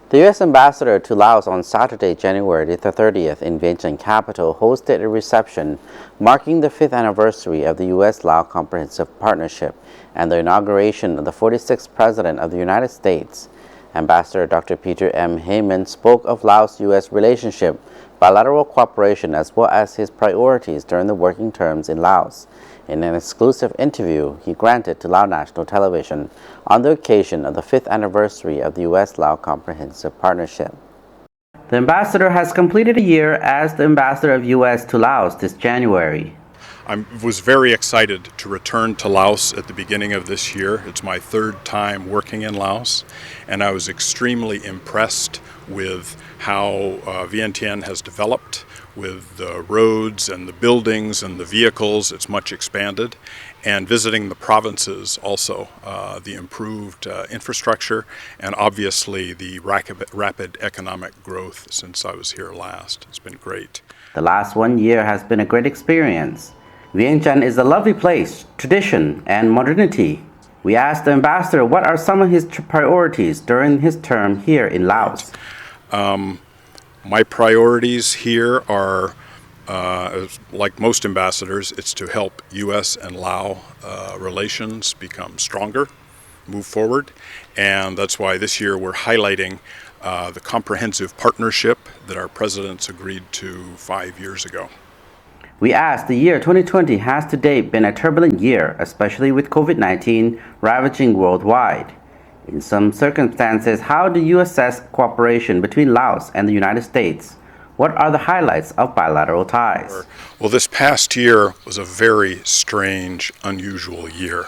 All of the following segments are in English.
The U.S. ambassador to Laos on Saturday, January the 30th in Vientiane Capital hosted a reception marking the 5th anniversary of the U.S.-Laos Comprehensive Partnership and the inauguration of the 46th President of the United States. Ambassador Dr. Peter M. Haymond spoke of Laos-U.S. relationship, bilateral cooperation, as well as his priorities during the working terms in Laos. In an exclusive interview he granted to Lao National Television on the occasion of the 5th anniversary of the U.S.-Laos Comprehensive Partnership. The ambassador has completed a year as the ambassador of U.S. to Laos this January. I was very excited to return to Laos at the beginning of this year. It's my third time working in Laos, and I was extremely impressed with how Vientiane has developed, with the roads and the buildings and the vehicles. It's much expanded, and visiting the provinces also, the improved infrastructure, and obviously the rapid economic growth since I was here last. It's been great. The last 1 year has been a great experience. Vientiane is a lovely place, tradition and modernity. We asked the ambassador what are some of his priorities during his term here in Laos. My priorities here are, like most ambassadors, it's to help U.S. and Lao relations become stronger, move forward, and that's why this year we're highlighting the comprehensive partnership that our presidents agreed to 5 years ago. We asked, the year 2020 has to date been a turbulent year, especially with COVID-19 ravaging worldwide. In some circumstances, how do you assess cooperation between Laos and the United States? What are the highlights of bilateral ties? Well, this past year was a very strange, unusual year,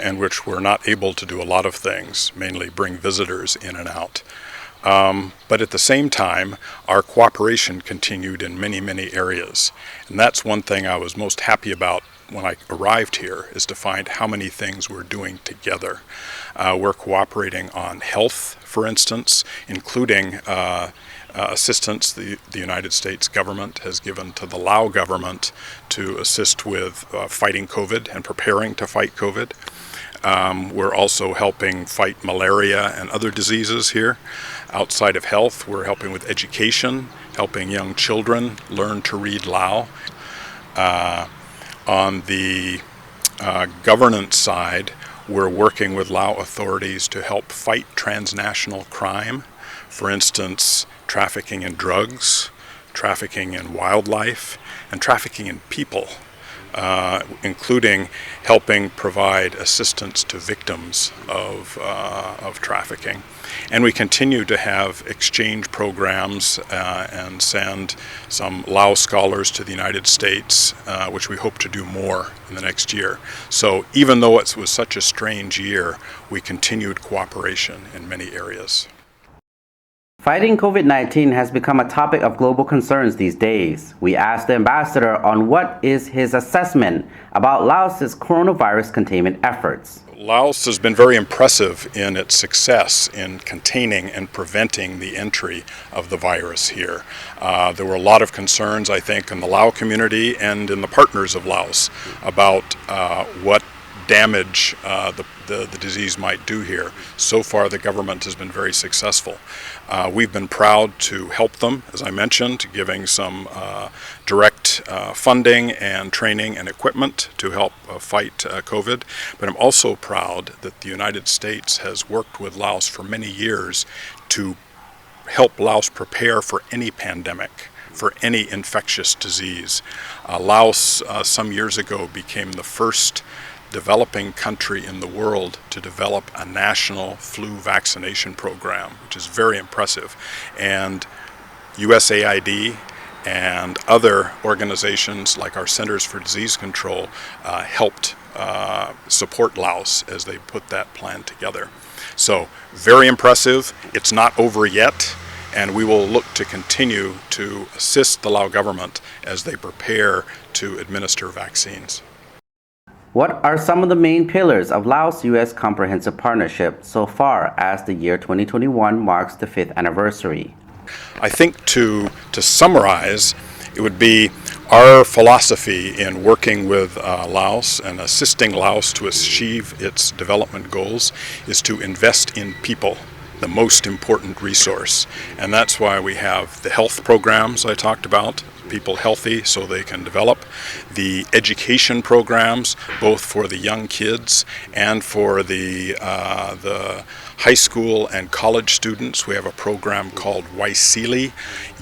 in which we're not able to do a lot of things, mainly bring visitors in and out. But at the same time, our cooperation continued in many, many areas. And that's one thing I was most happy about when I arrived here, is to find how many things we're doing together. We're cooperating on health, for instance, including assistance the United States government has given to the Lao government to assist with fighting COVID and preparing to fight COVID. We're also helping fight malaria and other diseases here. Outside of health, we're helping with education, helping young children learn to read Lao. On the governance side, we're working with Lao authorities to help fight transnational crime. For instance, trafficking in drugs, trafficking in wildlife, and trafficking in people. Including helping provide assistance to victims of trafficking. And we continue to have exchange programs and send some Lao scholars to the United States, which we hope to do more in the next year. So even though it was such a strange year, we continued cooperation in many areas. Fighting COVID-19 has become a topic of global concerns these days. We asked the ambassador on what is his assessment about Laos's coronavirus containment efforts. Laos has been very impressive in its success in containing and preventing the entry of the virus here. There were a lot of concerns, I think, in the Lao community and in the partners of Laos about what damage the disease might do here. So far, the government has been very successful. We've been proud to help them, as I mentioned, giving some direct funding and training and equipment to help fight COVID. But I'm also proud that the United States has worked with Laos for many years to help Laos prepare for any pandemic, for any infectious disease. Laos, some years ago, became the first developing country in the world to develop a national flu vaccination program, which is very impressive. And USAID and other organizations like our Centers for Disease Control helped support Laos as they put that plan together. So very impressive. It's not over yet, and we will look to continue to assist the Lao government as they prepare to administer vaccines. What are some of the main pillars of Laos-U.S. Comprehensive Partnership so far as the year 2021 marks the 5th anniversary? I think to summarize, it would be our philosophy in working with Laos and assisting Laos to achieve its development goals is to invest in people, the most important resource. And that's why we have the health programs I talked about, people healthy so they can develop, the education programs, both for the young kids and for the high school and college students. We have a program called Waisili,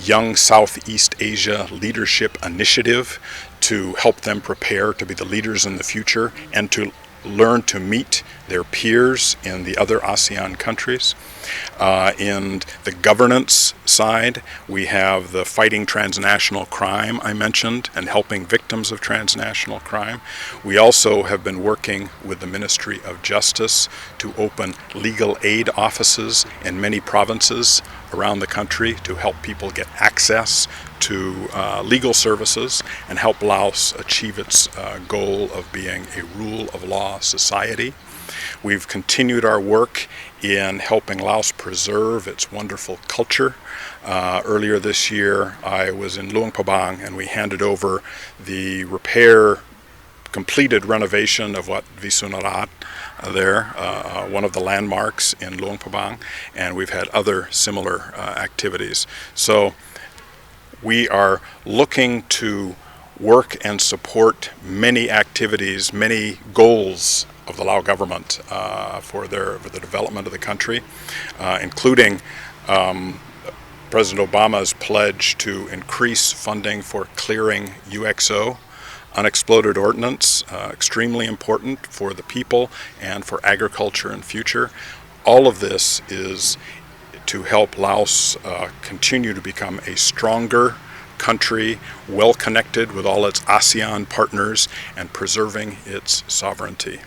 Young Southeast Asia Leadership Initiative, to help them prepare to be the leaders in the future and to learn to meet their peers in the other ASEAN countries. In the governance side, we have the fighting transnational crime I mentioned and helping victims of transnational crime. We also have been working with the Ministry of Justice to open legal aid offices in many provinces around the country to help people get access to legal services and help Laos achieve its goal of being a rule of law society. We've continued our work in helping Laos preserve its wonderful culture. Earlier this year, I was in Luang Prabang and we handed over the completed renovation of Wat Visunarat there, one of the landmarks in Luang Prabang, and we've had other similar activities. So we are looking to work and support many activities, many goals of the Lao government for the development of the country, including President Obama's pledge to increase funding for clearing UXO, unexploded ordnance, extremely important for the people and for agriculture and future. All of this is to help Laos continue to become a stronger country, well connected with all its ASEAN partners and preserving its sovereignty.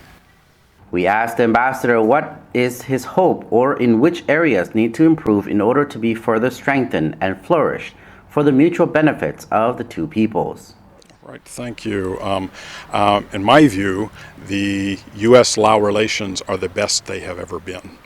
We asked the ambassador what is his hope or in which areas need to improve in order to be further strengthened and flourish for the mutual benefits of the two peoples. Right, thank you. In my view, the U.S.-Lao relations are the best they have ever been.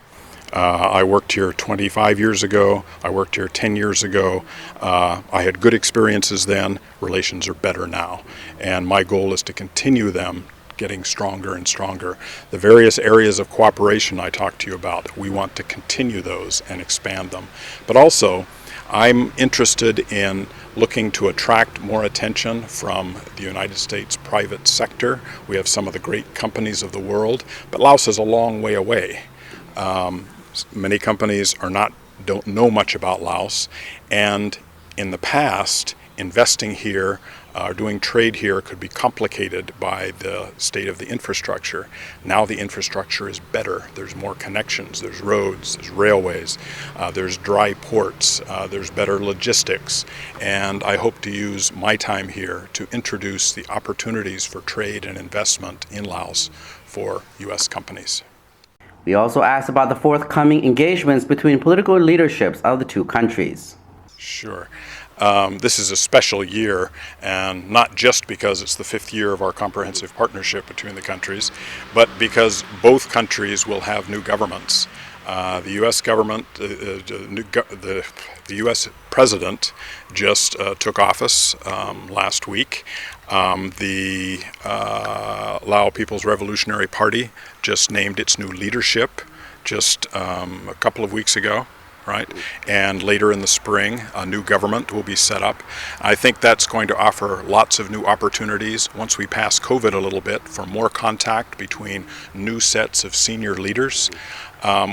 I worked here 25 years ago. I worked here 10 years ago. I had good experiences then. Relations are better now. And my goal is to continue them getting stronger and stronger. The various areas of cooperation I talked to you about, we want to continue those and expand them. But also, I'm interested in looking to attract more attention from the United States private sector. We have some of the great companies of the world, but Laos is a long way away. Many companies don't know much about Laos, and in the past, investing here, doing trade here could be complicated by the state of the infrastructure. Now the infrastructure is better. There's more connections, there's roads, there's railways, there's dry ports, there's better logistics, and I hope to use my time here to introduce the opportunities for trade and investment in Laos for U.S. companies. We also asked about the forthcoming engagements between political leaderships of the two countries. Sure. This is a special year, and not just because it's the 5th year of our comprehensive partnership between the countries, but because both countries will have new governments. The U.S. government, the U.S. president just took office last week. The Lao People's Revolutionary Party just named its new leadership just a couple of weeks ago. Right? And later in the spring, a new government will be set up. I think that's going to offer lots of new opportunities once we pass COVID a little bit for more contact between new sets of senior leaders.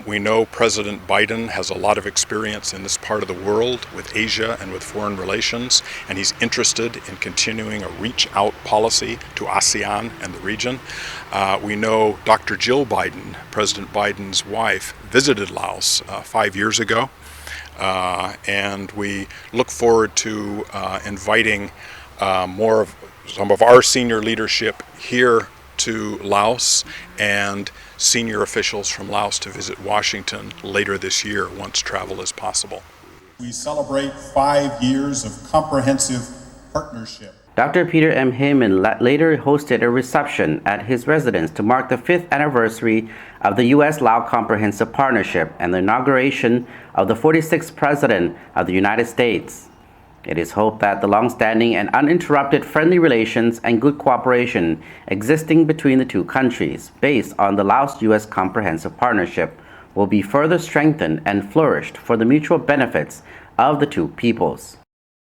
We know President Biden has a lot of experience in this part of the world with Asia and with foreign relations, and he's interested in continuing a reach-out policy to ASEAN and the region. We know Dr. Jill Biden, President Biden's wife, visited Laos 5 years ago, and we look forward to inviting some of our senior leadership here to Laos and senior officials from Laos to visit Washington later this year once travel is possible. We celebrate 5 years of comprehensive partnership. Dr. Peter M. Haymond later hosted a reception at his residence to mark the 5th anniversary of the U.S.-Lao Comprehensive Partnership and the inauguration of the 46th President of the United States. It is hoped that the long-standing and uninterrupted friendly relations and good cooperation existing between the two countries, based on the Laos-U.S. Comprehensive Partnership, will be further strengthened and flourished for the mutual benefits of the two peoples.